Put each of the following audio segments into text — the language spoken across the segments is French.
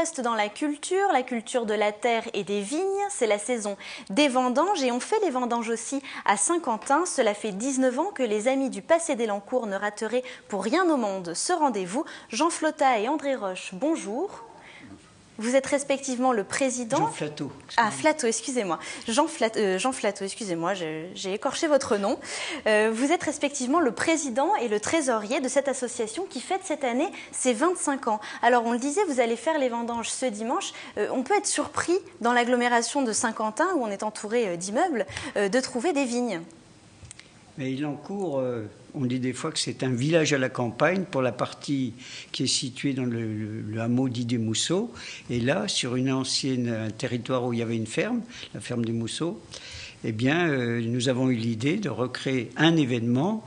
reste dans la culture de la terre et des vignes. C'est la saison des vendanges et on fait les vendanges aussi à Saint-Quentin. Cela fait 19 ans que les amis du Passé d'Élancourt ne rateraient pour rien au monde ce rendez-vous. Jean Flotta et André Roche, bonjour. Vous êtes respectivement le président... Jean Flatteau. Ah, Flatteau, excusez-moi. Jean Flatteau, excusez-moi, j'ai écorché votre nom. Vous êtes respectivement le président et le trésorier de cette association qui fête cette année ses 25 ans. Alors, on le disait, vous allez faire les vendanges ce dimanche. On peut être surpris dans l'agglomération de Saint-Quentin, où on est entouré d'immeubles, de trouver des vignes. Mais Élancourt, on dit des fois que c'est un village à la campagne pour la partie qui est située dans le hameau dit des Mousseaux. Et là, sur un territoire où il y avait une ferme, la ferme des Mousseaux, eh bien, nous avons eu l'idée de recréer un événement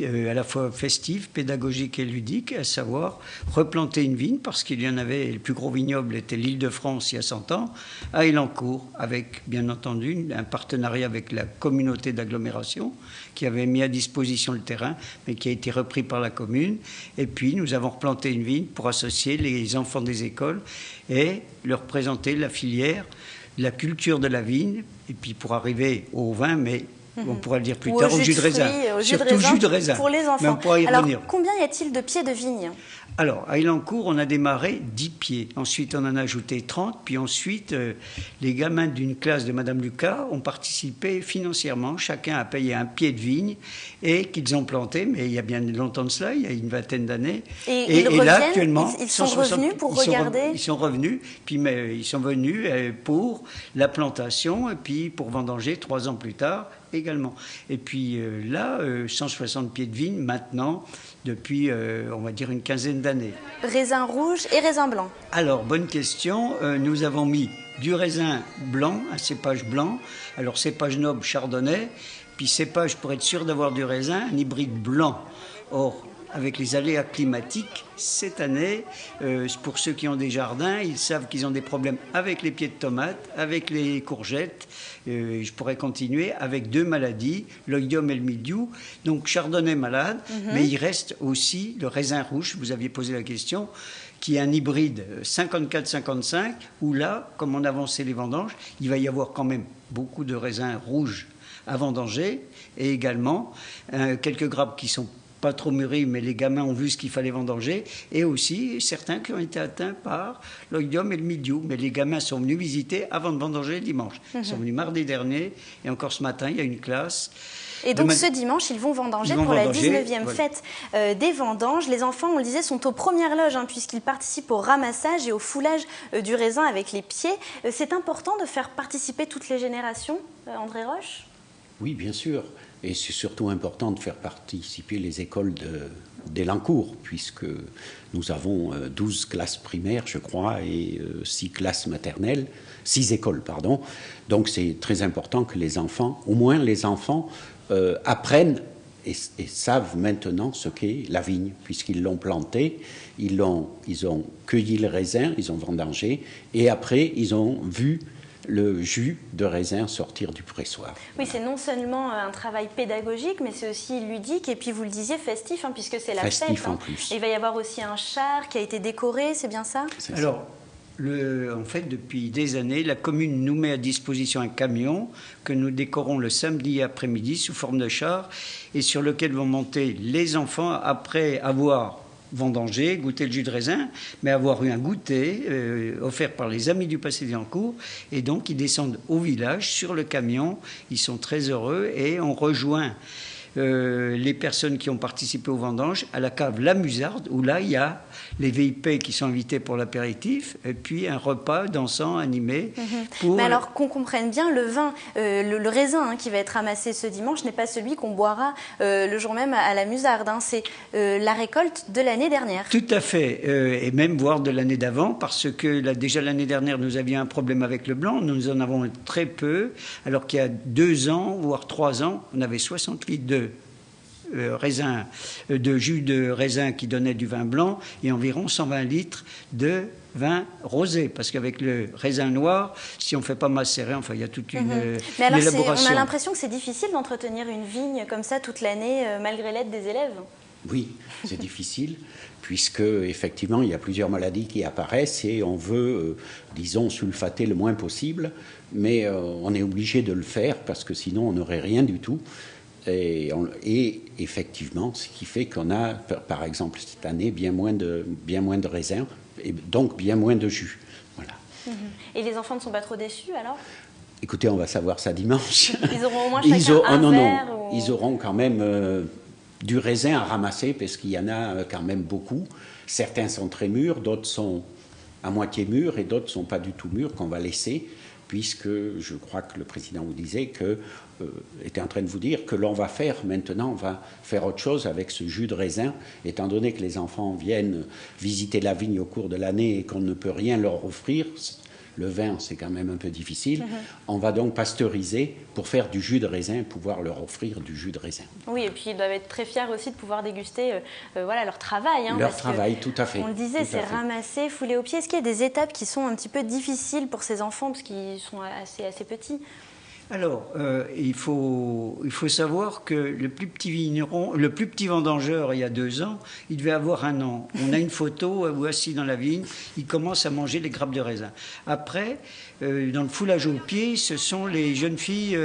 à la fois festif, pédagogique et ludique, à savoir replanter une vigne, parce qu'il y en avait, le plus gros vignoble était l'Île-de-France il y a 100 ans, à Élancourt, avec bien entendu un partenariat avec la communauté d'agglomération, qui avait mis à disposition le terrain, mais qui a été repris par la commune. Et puis nous avons replanté une vigne pour associer les enfants des écoles et leur présenter la filière, la culture de la vigne, et puis pour arriver au vin, mais on pourra le dire plus tard, au jus de raisin. Surtout jus de raisin. Pour les enfants. Mais on pourra y revenir. Combien y a-t-il de pieds de vigne? Alors, à Élancourt, on a démarré 10 pieds. Ensuite, on en a ajouté 30. Puis ensuite, les gamins d'une classe de Madame Lucas ont participé financièrement. Chacun a payé un pied de vigne et qu'ils ont planté, mais il y a bien longtemps de cela, il y a une vingtaine d'années. Et là, actuellement, ils sont revenus pour regarder. Ils sont revenus, puis ils sont venus pour la plantation et puis pour vendanger 3 ans plus tard également. Et puis là, 160 pieds de vigne maintenant, depuis, on va dire, une quinzaine d'années. Raisin rouge et raisin blanc. Alors, bonne question. Nous avons mis du raisin blanc, un cépage blanc. Alors, cépage noble chardonnay, puis cépage, pour être sûr d'avoir du raisin, un hybride blanc. Or, avec les aléas climatiques, cette année, pour ceux qui ont des jardins, ils savent qu'ils ont des problèmes avec les pieds de tomates, avec les courgettes. Je pourrais continuer avec 2 maladies, l'oïdium et le mildiou. Donc chardonnay malade, mais il reste aussi le raisin rouge, vous aviez posé la question, qui est un hybride 54-55, où là, comme on avançait les vendanges, il va y avoir quand même beaucoup de raisins rouges à vendanger, et également quelques grappes qui sont pas trop mûris, mais les gamins ont vu ce qu'il fallait vendanger, et aussi certains qui ont été atteints par l'oïdium et le mildiou. Mais les gamins sont venus visiter avant de vendanger le dimanche. Ils sont venus mardi dernier, et encore ce matin, il y a une classe. Et donc ce dimanche, ils vont vendanger pour la 19e fête des vendanges. Les enfants, on le disait, sont aux premières loges, puisqu'ils participent au ramassage et au foulage du raisin avec les pieds. C'est important de faire participer toutes les générations, André Roche ? Oui, bien sûr. Et c'est surtout important de faire participer les écoles d'Élancourt, puisque nous avons 12 classes primaires, je crois, et 6 classes maternelles, 6 écoles, pardon. Donc c'est très important que les enfants, au moins les enfants, apprennent et savent maintenant ce qu'est la vigne, puisqu'ils l'ont plantée, ils ont cueilli le raisin, ils ont vendangé, et après ils ont vu le jus de raisin sortir du pressoir. Oui, c'est non seulement un travail pédagogique, mais c'est aussi ludique, et puis vous le disiez, festif, puisque c'est la fête. Festif en plus. Et il va y avoir aussi un char qui a été décoré, c'est bien ça? Alors, en fait, depuis des années, la commune nous met à disposition un camion que nous décorons le samedi après-midi sous forme de char, et sur lequel vont monter les enfants après avoir vendanger, goûter le jus de raisin, mais avoir eu un goûter offert par les amis du Passé d'Élancourt. Et donc, ils descendent au village, sur le camion. Ils sont très heureux et on rejoint les personnes qui ont participé aux vendanges à la cave La Musarde, où là, il y a les VIP qui sont invités pour l'apéritif, et puis un repas dansant, animé. Mais alors, qu'on comprenne bien, le vin, le raisin qui va être ramassé ce dimanche n'est pas celui qu'on boira le jour même à La Musarde. C'est la récolte de l'année dernière. Tout à fait, et même voire de l'année d'avant, parce que déjà l'année dernière, nous avions un problème avec le blanc. Nous en avons très peu, alors qu'il y a 2 ans, voire 3 ans, on avait 60 litres de jus de raisin qui donnait du vin blanc et environ 120 litres de vin rosé, parce qu'avec le raisin noir, si on ne fait pas macérer, enfin il y a toute une Mais alors, élaboration. on a l'impression que c'est difficile d'entretenir une vigne comme ça toute l'année, malgré l'aide des élèves. Oui, c'est difficile, puisque effectivement il y a plusieurs maladies qui apparaissent et on veut, disons, sulfater le moins possible, mais on est obligé de le faire parce que sinon on n'aurait rien du tout. Et effectivement, ce qui fait qu'on a, par exemple, cette année, bien moins de raisins et donc bien moins de jus. Voilà. Et les enfants ne sont pas trop déçus alors? Écoutez, on va savoir ça dimanche. Ils auront au moins chacun un verre ou... Ils auront quand même du raisin à ramasser parce qu'il y en a quand même beaucoup. Certains sont très mûrs, d'autres sont à moitié mûrs et d'autres ne sont pas du tout mûrs qu'on va laisser, puisque je crois que le président vous disait était en train de vous dire que l'on va faire maintenant, on va faire autre chose avec ce jus de raisin, étant donné que les enfants viennent visiter la vigne au cours de l'année et qu'on ne peut rien leur offrir. Le vin, c'est quand même un peu difficile. On va donc pasteuriser pour faire du jus de raisin et pouvoir leur offrir du jus de raisin. Oui, et puis ils doivent être très fiers aussi de pouvoir déguster voilà, leur travail. Leur travail, tout à fait. On le disait, c'est ramasser, fouler aux pieds. Est-ce qu'il y a des étapes qui sont un petit peu difficiles pour ces enfants parce qu'ils sont assez petits? Alors, il faut savoir que le plus petit vigneron, le plus petit vendangeur, il y a 2 ans, il devait avoir 1 an. On a une photo où, assis dans la vigne, il commence à manger les grappes de raisin. Après, dans le foulage au pied, ce sont les jeunes filles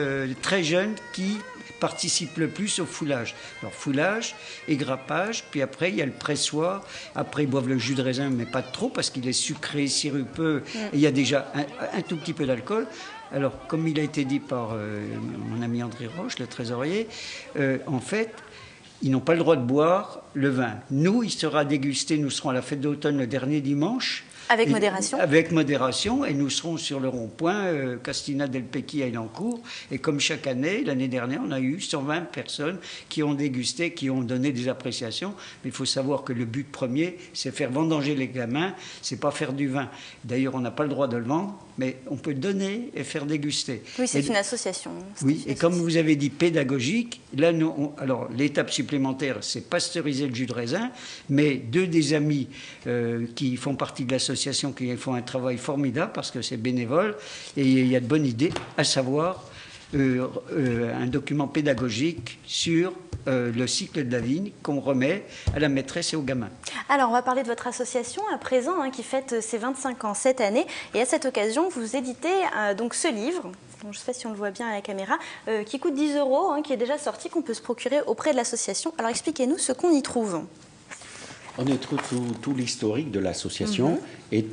très jeunes qui participent le plus au foulage. Alors, foulage et grappage, puis après, il y a le pressoir. Après, ils boivent le jus de raisin, mais pas trop, parce qu'il est sucré, sirupeux, et il y a déjà un tout petit peu d'alcool. Alors, comme il a été dit par mon ami André Roche, le trésorier, en fait, ils n'ont pas le droit de boire le vin. Nous, il sera dégusté, nous serons à la fête d'automne le dernier dimanche. Avec modération. Avec modération, et nous serons sur le rond-point Castina del Pecchi à Elancourt. Et comme chaque année, l'année dernière, on a eu 120 personnes qui ont dégusté, qui ont donné des appréciations. Mais il faut savoir que le but premier, c'est faire vendanger les gamins, c'est pas faire du vin. D'ailleurs, on n'a pas le droit de le vendre, mais on peut donner et faire déguster. Oui, c'est une association. Oui, et comme vous avez dit, pédagogique, là, alors l'étape supplémentaire, c'est pasteuriser le jus de raisin, mais 2 des amis qui font partie de l'association, qui font un travail formidable parce que c'est bénévole, et il y a de bonnes idées, à savoir un document pédagogique sur le cycle de la vigne qu'on remet à la maîtresse et aux gamins. Alors, on va parler de votre association à présent, qui fête ses 25 ans cette année. Et à cette occasion, vous éditez donc ce livre, je ne sais pas si on le voit bien à la caméra, qui coûte 10 €, qui est déjà sorti, qu'on peut se procurer auprès de l'association. Alors, expliquez-nous ce qu'on y trouve. On y trouve tout l'historique de l'association et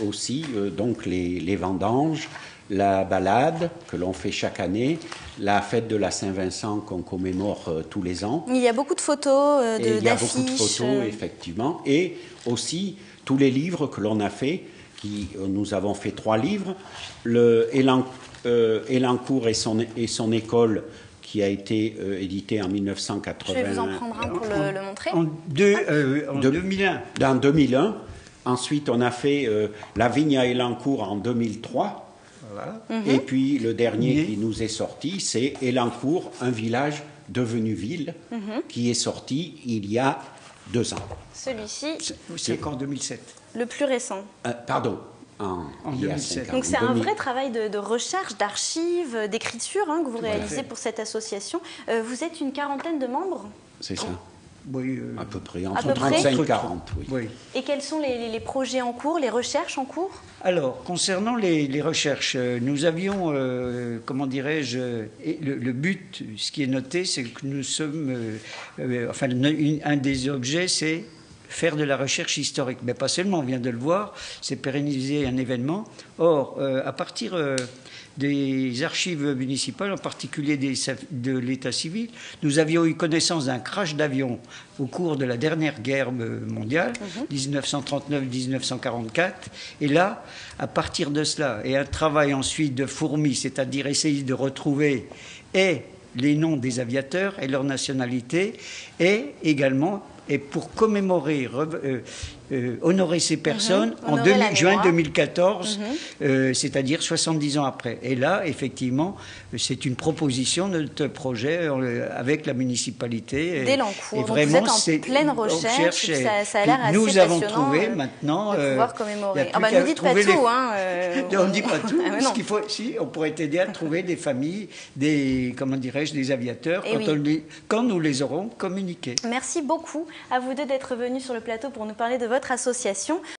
aussi donc les vendanges, la balade que l'on fait chaque année, la fête de la Saint-Vincent qu'on commémore tous les ans. Il y a beaucoup de photos, d'affiches. Il y a beaucoup de photos, effectivement. Et aussi tous les livres que l'on a fait, nous avons fait 3 livres. Elancourt et son école, qui a été édité en 1980. Je vais vous en prendre un pour le montrer. En 2001. En 2001. Ensuite, on a fait La Vigne à Elancourt en 2003. Voilà. Et puis, le dernier qui nous est sorti, c'est Elancourt, un village devenu ville, qui est sorti il y a 2 ans. Celui-ci, c'est en 2007. Le plus récent. Pardon. En 2007. Donc c'est un vrai travail de recherche, d'archives, d'écriture que vous réalisez pour cette association. Vous êtes une 40aine de membres? C'est ça. Oui, à peu près, entre 35 et 40, oui. Et quels sont les projets en cours, les recherches en cours? Alors, concernant les recherches, nous avions, comment dirais-je, le but, ce qui est noté, c'est que nous sommes, un des objets, c'est faire de la recherche historique. Mais pas seulement, on vient de le voir, c'est pérenniser un événement. Or, à partir des archives municipales, en particulier de l'état civil, nous avions eu connaissance d'un crash d'avion au cours de la dernière guerre mondiale, 1939-1944. Et là, à partir de cela, et un travail ensuite de fourmi, c'est-à-dire essayer de retrouver les noms des aviateurs et leur nationalité, et également... Et pour commémorer, honorer ces personnes en Honorer la juin mémoire. 2014, c'est-à-dire 70 ans après. Et là, effectivement, c'est une proposition de notre projet avec la municipalité. D'Élancourt. Et Donc vraiment, vous êtes en pleine recherche. et Ça a l'air assez nous avons passionnant, trouvé maintenant de pouvoir il commémorer. y a plus Ah bah, qu'à ne dites pas trouver tout, hein. Non, on ne dit pas tout. Ah, mais non. Ce qu'il faut, si, on pourrait aider à trouver des familles, des, comment dirais-je, des aviateurs, Eh oui. quand nous les aurons communiqués. Merci beaucoup à vous deux d'être venus sur le plateau pour nous parler de votre association.